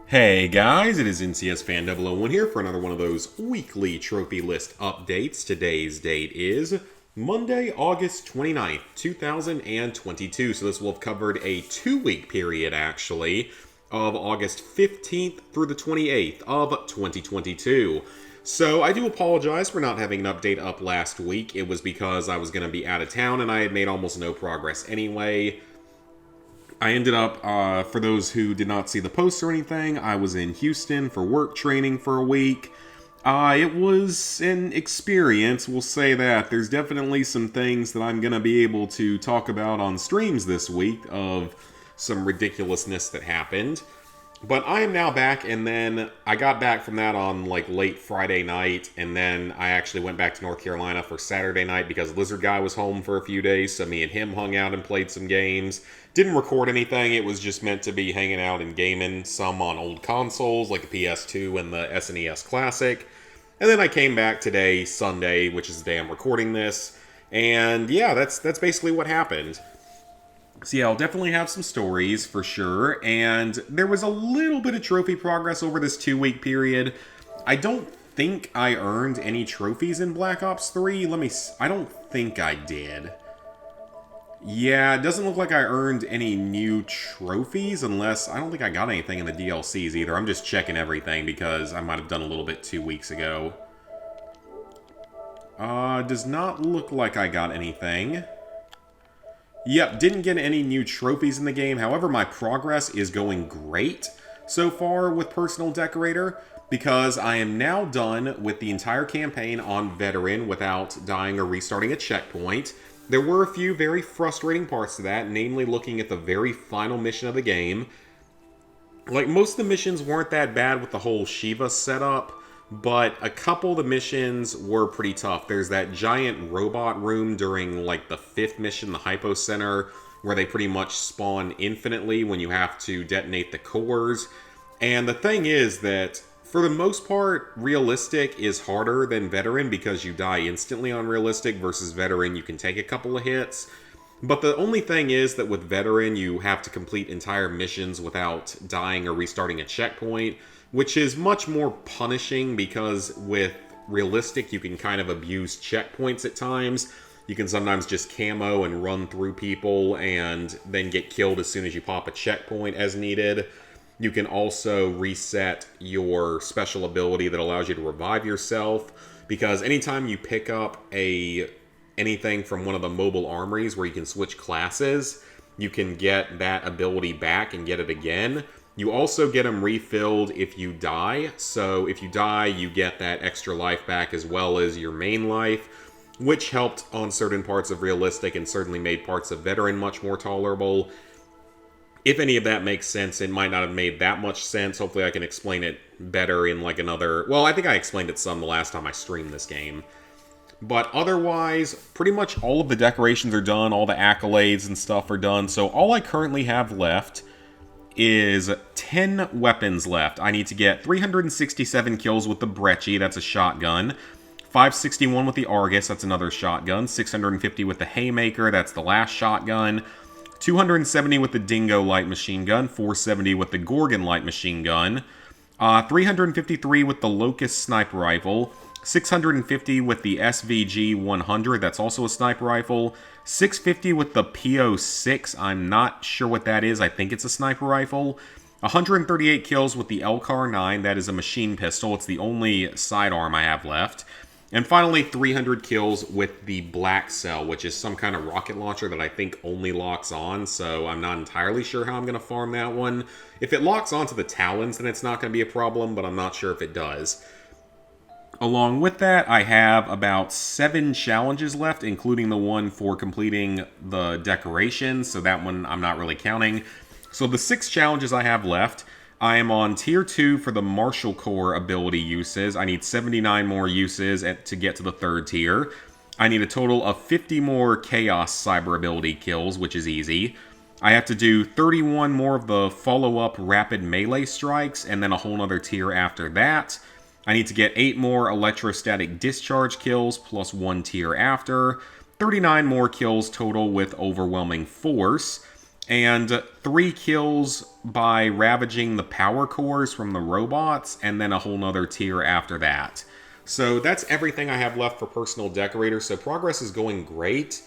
Hey guys, it is NCS Fan 001 here for another one of those weekly trophy list updates. Today's date is Monday, August 29th, 2022. So this will have covered a 2-week period actually of August 15th through the 28th of 2022. So I do apologize for not having an update up last week. It was because I was going to be out of town and I had made almost no progress anyway. I ended up, for those who did not see the post or anything, I was in Houston for work training for a week. It was an experience, we'll say that. There's definitely some things that I'm going to be able to talk about on streams this week of some ridiculousness that happened. But I am now back, and then I got back from that on like late Friday night, and then I actually went back to North Carolina for Saturday night because Lizard Guy was home for a few days, so me and him hung out and played some games. Didn't record anything, it was just meant to be hanging out and gaming, some on old consoles like the PS2 and the SNES Classic. And then I came back today, Sunday, which is the day I'm recording this, and yeah, that's basically what happened. So yeah, I'll definitely have some stories for sure, and there was a little bit of trophy progress over this 2-week period. I don't think I earned any trophies in Black Ops 3. I don't think I did. Yeah, it doesn't look like I earned any new trophies unless, I don't think I got anything in the DLCs either. I'm just checking everything because I might have done a little bit 2 weeks ago. Does not look like I got anything. Yep, didn't get any new trophies in the game. However, my progress is going great so far with Personal Decorator because I am now done with the entire campaign on Veteran without dying or restarting a checkpoint. There were a few very frustrating parts to that, namely looking at the very final mission of the game. Like, most of the missions weren't that bad with the whole Shiva setup, but a couple of the missions were pretty tough. There's that giant robot room during, like, the 5th mission, the Hypo Center, where they pretty much spawn infinitely when you have to detonate the cores. And the thing is that, for the most part, Realistic is harder than Veteran because you die instantly on Realistic versus Veteran, you can take a couple of hits. But the only thing is that with Veteran, you have to complete entire missions without dying or restarting a checkpoint, which is much more punishing because with Realistic, you can kind of abuse checkpoints at times. You can sometimes just camo and run through people and then get killed as soon as you pop a checkpoint as needed. You can also reset your special ability that allows you to revive yourself, because anytime you pick up anything from one of the mobile armories where you can switch classes, you can get that ability back and get it again. You also get them refilled if you die, so if you die, you get that extra life back as well as your main life, which helped on certain parts of Realistic and certainly made parts of Veteran much more tolerable. If any of that makes sense, it might not have made that much sense. Hopefully I can explain it better in like another... Well, I think I explained it some the last time I streamed this game. But otherwise, pretty much all of the decorations are done, all the accolades and stuff are done, so all I currently have left is 10 weapons left. I need to get 367 kills with the Brecci, that's a shotgun, 561 with the Argus, that's another shotgun, 650 with the Haymaker, that's the last shotgun, 270 with the Dingo light machine gun, 470 with the Gorgon light machine gun, 353 with the Locust sniper rifle, 650 with the SVG 100, that's also a sniper rifle, 650 with the PO6, I'm not sure what that is, I think it's a sniper rifle, 138 kills with the LCAR 9, that is a machine pistol, it's the only sidearm I have left, and finally 300 kills with the Black Cell, which is some kind of rocket launcher that I think only locks on, so I'm not entirely sure how I'm going to farm that one. If it locks onto the Talons, then it's not going to be a problem, but I'm not sure if it does. Along with that, I have about 7 challenges left, including the one for completing the decorations, so that one I'm not really counting. So the 6 challenges I have left, I am on Tier 2 for the Martial Corps ability uses. I need 79 more uses to get to the 3rd tier. I need a total of 50 more Chaos Cyber ability kills, which is easy. I have to do 31 more of the follow-up Rapid Melee Strikes, and then a whole nother tier after that. I need to get 8 more Electrostatic Discharge kills, plus 1 tier after. 39 more kills total with Overwhelming Force. and 3 kills by ravaging the power cores from the robots, and then a whole nother tier after that. So that's everything I have left for Personal Decorator, so progress is going great.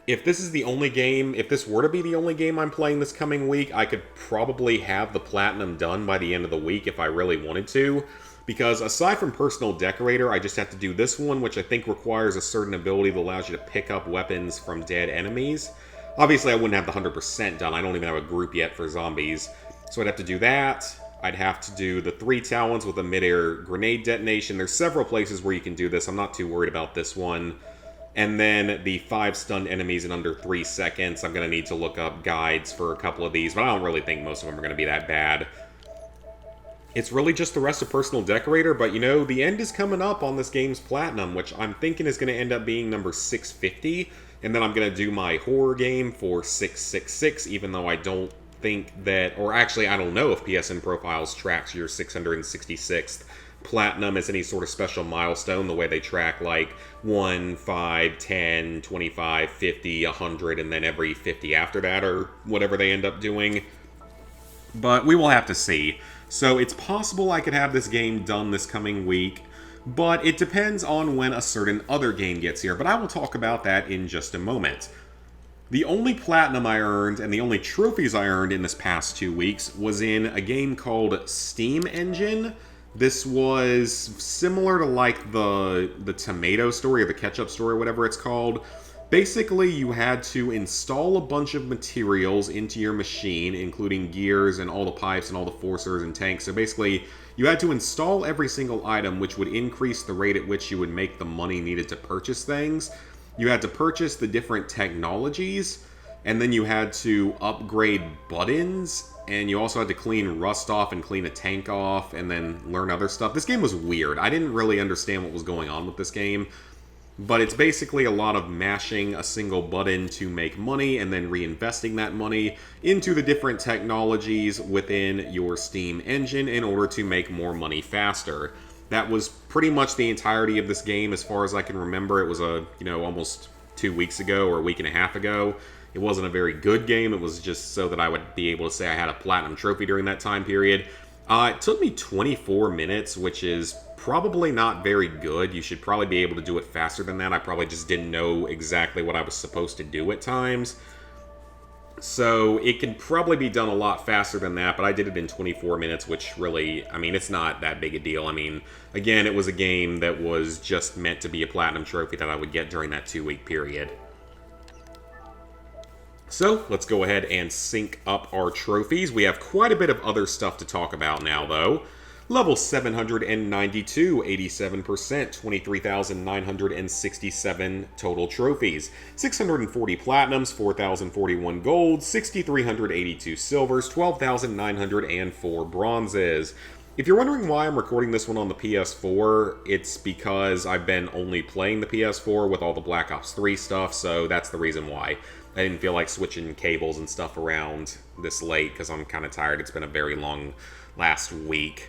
If this is the only game, if this were to be the only game I'm playing this coming week, I could probably have the Platinum done by the end of the week if I really wanted to. Because aside from Personal Decorator, I just have to do this one, which I think requires a certain ability that allows you to pick up weapons from dead enemies. Obviously, I wouldn't have the 100% done. I don't even have a group yet for zombies. So I'd have to do that. I'd have to do the 3 talons with a mid-air grenade detonation. There's several places where you can do this. I'm not too worried about this one. And then the 5 stunned enemies in under 3 seconds. I'm going to need to look up guides for a couple of these, but I don't really think most of them are going to be that bad. It's really just the rest of Personal Decorator, but you know, the end is coming up on this game's Platinum, which I'm thinking is going to end up being number 650, and then I'm going to do my horror game for 666, even though I don't think that, or actually I don't know if PSN Profiles tracks your 666th Platinum as any sort of special milestone, the way they track like 1, 5, 10, 25, 50, 100, and then every 50 after that, or whatever they end up doing. But we will have to see. So it's possible I could have this game done this coming week, but it depends on when a certain other game gets here, but I will talk about that in just a moment. The only Platinum I earned, and the only trophies I earned in this past 2 weeks, was in a game called Steam Engine. This was similar to like the tomato story or the ketchup story, whatever it's called. Basically, you had to install a bunch of materials into your machine, including gears and all the pipes and all the forcers and tanks. So basically, you had to install every single item, which would increase the rate at which you would make the money needed to purchase things. You had to purchase the different technologies, and then you had to upgrade buttons, and you also had to clean rust off and clean a tank off, and then learn other stuff. This game was weird. I didn't really understand what was going on with this game. But it's basically a lot of mashing a single button to make money and then reinvesting that money into the different technologies within your Steam engine in order to make more money faster. That was pretty much the entirety of this game as far as I can remember. It was almost 2 weeks ago or a week and a half ago. It wasn't a very good game. It was just so that I would be able to say I had a Platinum trophy during that time period. It took me 24 minutes, which is probably not very good. You should probably be able to do it faster than that. I probably just didn't know exactly what I was supposed to do at times. So it could probably be done a lot faster than that, but I did it in 24 minutes, which really, I mean, it's not that big a deal. I mean, again, it was a game that was just meant to be a Platinum trophy that I would get during that 2-week period. So, let's go ahead and sync up our trophies. We have quite a bit of other stuff to talk about now, though. Level 792, 87%, 23,967 total trophies. 640 platinums, 4,041 golds, 6,382 silvers, 12,904 bronzes. If you're wondering why I'm recording this one on the PS4, it's because I've been only playing the PS4 with all the Black Ops 3 stuff, so that's the reason why. I didn't feel like switching cables and stuff around this late because I'm kind of tired. It's been a very long last week.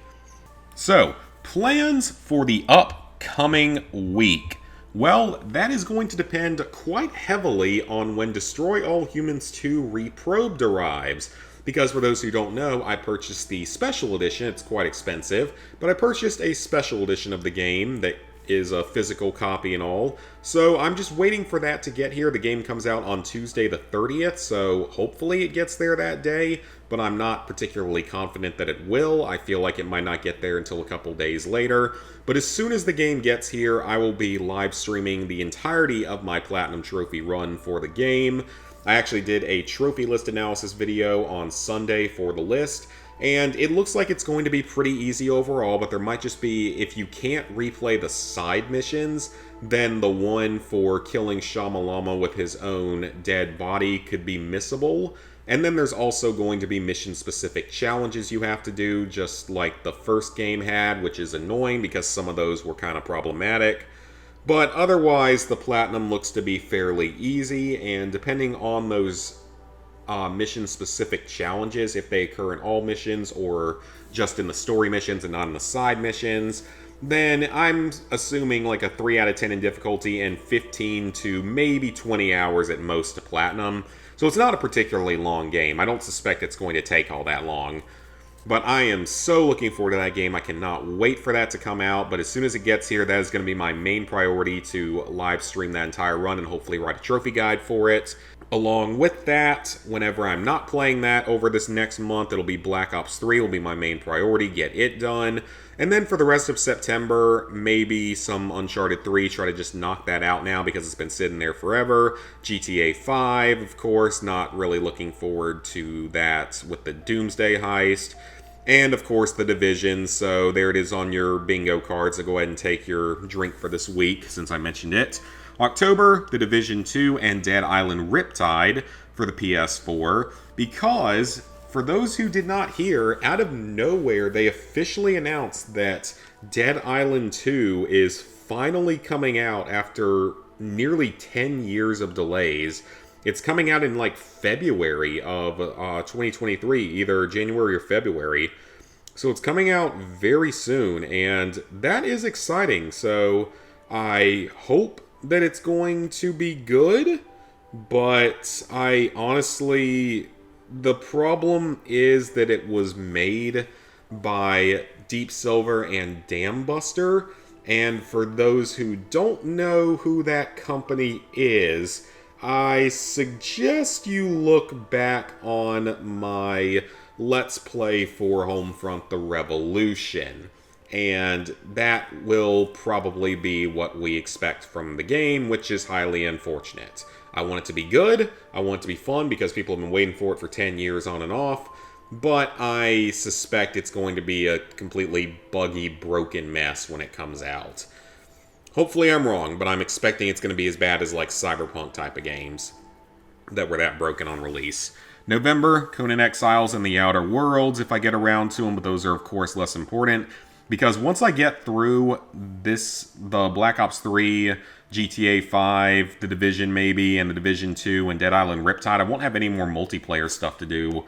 So, plans for the upcoming week. Well, that is going to depend quite heavily on when Destroy All Humans 2 Reprobed arrives. Because for those who don't know, I purchased the special edition. It's quite expensive, but I purchased a special edition of the game that is a physical copy and all. So I'm just waiting for that to get here. The game comes out on Tuesday the 30th, so hopefully it gets there that day, but I'm not particularly confident that it will. I feel like it might not get there until a couple days later. But as soon as the game gets here, I will be live streaming the entirety of my Platinum Trophy run for the game. I actually did a trophy list analysis video on Sunday for the list, and it looks like it's going to be pretty easy overall, but there might just be, if you can't replay the side missions, then the one for killing Shamalama with his own dead body could be missable. And then there's also going to be mission-specific challenges you have to do, just like the first game had, which is annoying because some of those were kind of problematic. But otherwise, the Platinum looks to be fairly easy, and depending on those mission-specific challenges, if they occur in all missions or just in the story missions and not in the side missions, then I'm assuming like a 3 out of 10 in difficulty and 15 to maybe 20 hours at most to Platinum. So it's not a particularly long game. I don't suspect it's going to take all that long. But I am so looking forward to that game. I cannot wait for that to come out. But as soon as it gets here, that is going to be my main priority, to live stream that entire run and hopefully write a trophy guide for it. Along with that, whenever I'm not playing that over this next month, it'll be Black Ops 3 will be my main priority, get it done. And then for the rest of September, maybe some Uncharted 3, try to just knock that out now because it's been sitting there forever. GTA 5, of course, not really looking forward to that with the Doomsday heist. And, of course, The Division, so there it is on your bingo card, so go ahead and take your drink for this week, since I mentioned it. October, The Division 2 and Dead Island Riptide for the PS4, because, for those who did not hear, out of nowhere, they officially announced that Dead Island 2 is finally coming out after nearly 10 years of delays. It's coming out in like February of 2023, either January or February. So it's coming out very soon, and that is exciting. So I hope that it's going to be good, but I honestly, the problem is that it was made by Deep Silver and Dam Buster, and for those who don't know who that company is, I suggest you look back on my Let's Play for Homefront: The Revolution. And that will probably be what we expect from the game, which is highly unfortunate. I want it to be good, I want it to be fun, because people have been waiting for it for 10 years on and off, but I suspect it's going to be a completely buggy, broken mess when it comes out. Hopefully I'm wrong, but I'm expecting it's going to be as bad as like Cyberpunk type of games that were that broken on release. November, Conan Exiles and the Outer Worlds, if I get around to them, but those are of course less important. Because once I get through the Black Ops 3, GTA 5, The Division maybe, and The Division 2, and Dead Island Riptide, I won't have any more multiplayer stuff to do,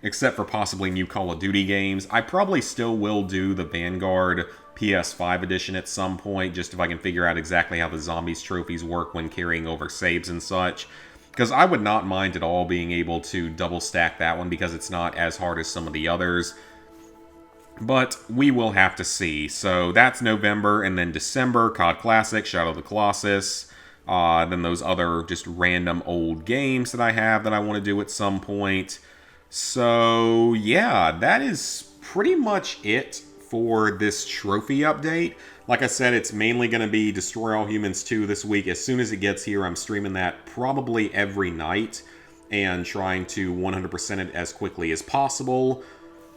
except for possibly new Call of Duty games. I probably still will do the Vanguard PS5 edition at some point, just if I can figure out exactly how the Zombies trophies work when carrying over saves and such. Because I would not mind at all being able to double stack that one, because it's not as hard as some of the others. But we will have to see. So that's November, and then December, COD Classic, Shadow of the Colossus, then those other just random old games that I have that I want to do at some point. So yeah, that is pretty much it for this trophy update. Like I said, it's mainly going to be Destroy All Humans 2 this week. As soon as it gets here, I'm streaming that probably every night and trying to 100% it as quickly as possible.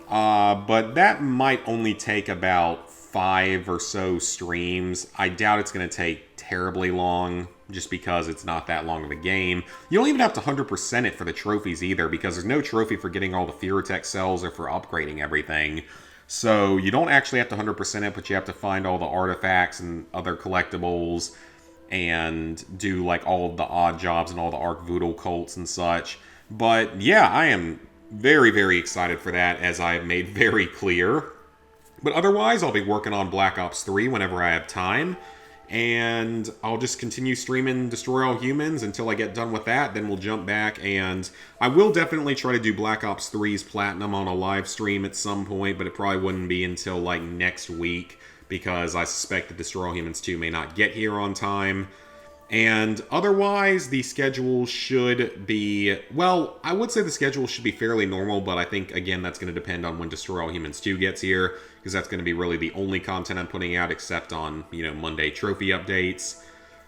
But that might only take about 5 or so streams. I doubt it's going to take terribly long, just because it's not that long of a game. You don't even have to 100% it for the trophies either, because there's no trophy for getting all the Fearotech cells or for upgrading everything. So you don't actually have to 100% it, but you have to find all the artifacts and other collectibles and do like all of the odd jobs and all the Arc Voodoo cults and such. But yeah, I am very, very excited for that, as I've made very clear. But otherwise, I'll be working on Black Ops 3 whenever I have time. And I'll just continue streaming Destroy All Humans until I get done with that. Then we'll jump back, and I will definitely try to do Black Ops 3's Platinum on a live stream at some point, but it probably wouldn't be until like next week, because I suspect that Destroy All Humans 2 may not get here on time. And otherwise, the schedule should be, well, I would say the schedule should be fairly normal, but I think, again, that's going to depend on when Destroy All Humans 2 gets here, because that's going to be really the only content I'm putting out, except on, Monday trophy updates.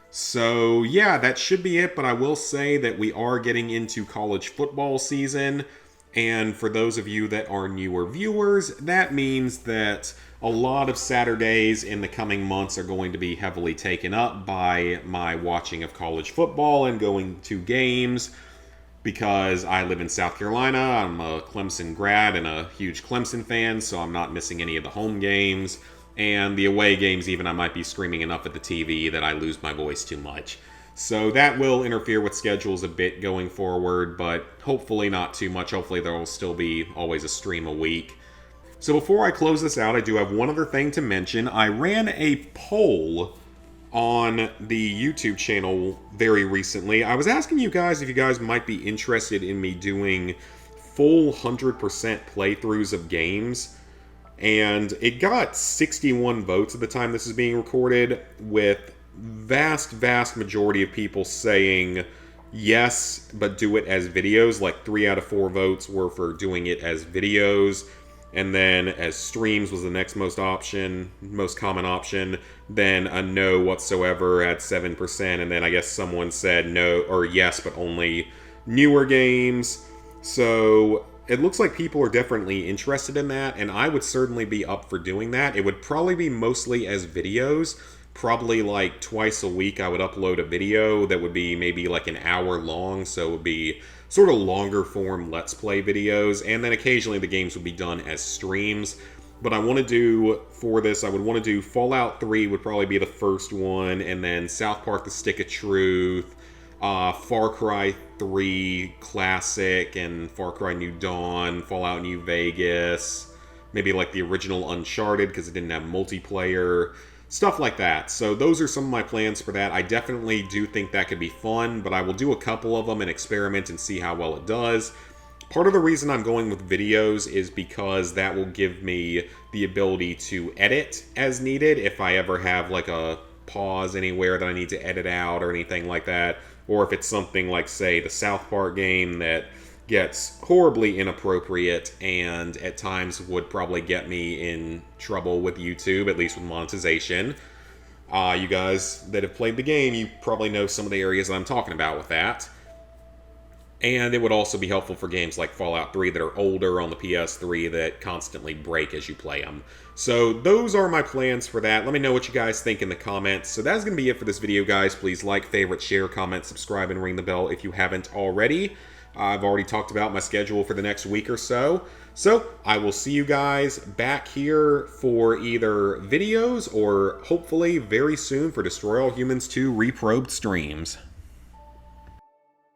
So, yeah, that should be it, but I will say that we are getting into college football season, and for those of you that are newer viewers, that means that a lot of Saturdays in the coming months are going to be heavily taken up by my watching of college football and going to games, because I live in South Carolina. I'm a Clemson grad and a huge Clemson fan, so I'm not missing any of the home games. And the away games, even, I might be screaming enough at the TV that I lose my voice too much. So that will interfere with schedules a bit going forward, but hopefully not too much. Hopefully there will still be always a stream a week. So before I close this out, I do have one other thing to mention. I ran a poll on the YouTube channel very recently. I was asking you guys if you guys might be interested in me doing full 100% playthroughs of games. And it got 61 votes at the time this is being recorded, with vast majority of people saying yes, but do it as videos. Like 3 out of 4 votes were for doing it as videos. And then as streams was the next most common option. Then a no whatsoever at 7%. And then I guess someone said no, or yes, but only newer games. So it looks like people are definitely interested in that, and I would certainly be up for doing that. It would probably be mostly as videos. Probably like twice a week I would upload a video that would be maybe like an hour long, so it would be sort of longer form Let's Play videos, and then occasionally the games would be done as streams. But I want to do, for this, I would want to do Fallout 3 would probably be the first one, and then South Park The Stick of Truth, Far Cry 3 Classic, and Far Cry New Dawn, Fallout New Vegas, maybe like the original Uncharted because it didn't have multiplayer, stuff like that. So those are some of my plans for that. I definitely do think that could be fun, but I will do a couple of them and experiment and see how well it does. Part of the reason I'm going with videos is because that will give me the ability to edit as needed if I ever have like a pause anywhere that I need to edit out or anything like that. Or if it's something like, say, the South Park game that gets horribly inappropriate and at times would probably get me in trouble with YouTube, at least with monetization. You guys that have played the game, you probably know some of the areas that I'm talking about with that. And it would also be helpful for games like Fallout 3 that are older on the PS3 that constantly break as you play them. So those are my plans for that. Let me know what you guys think in the comments. So that's going to be it for this video, guys. Please like, favorite, share, comment, subscribe, and ring the bell if you haven't already. I've already talked about my schedule for the next week or so. So I will see you guys back here for either videos or hopefully very soon for Destroy All Humans 2 Reprobed streams.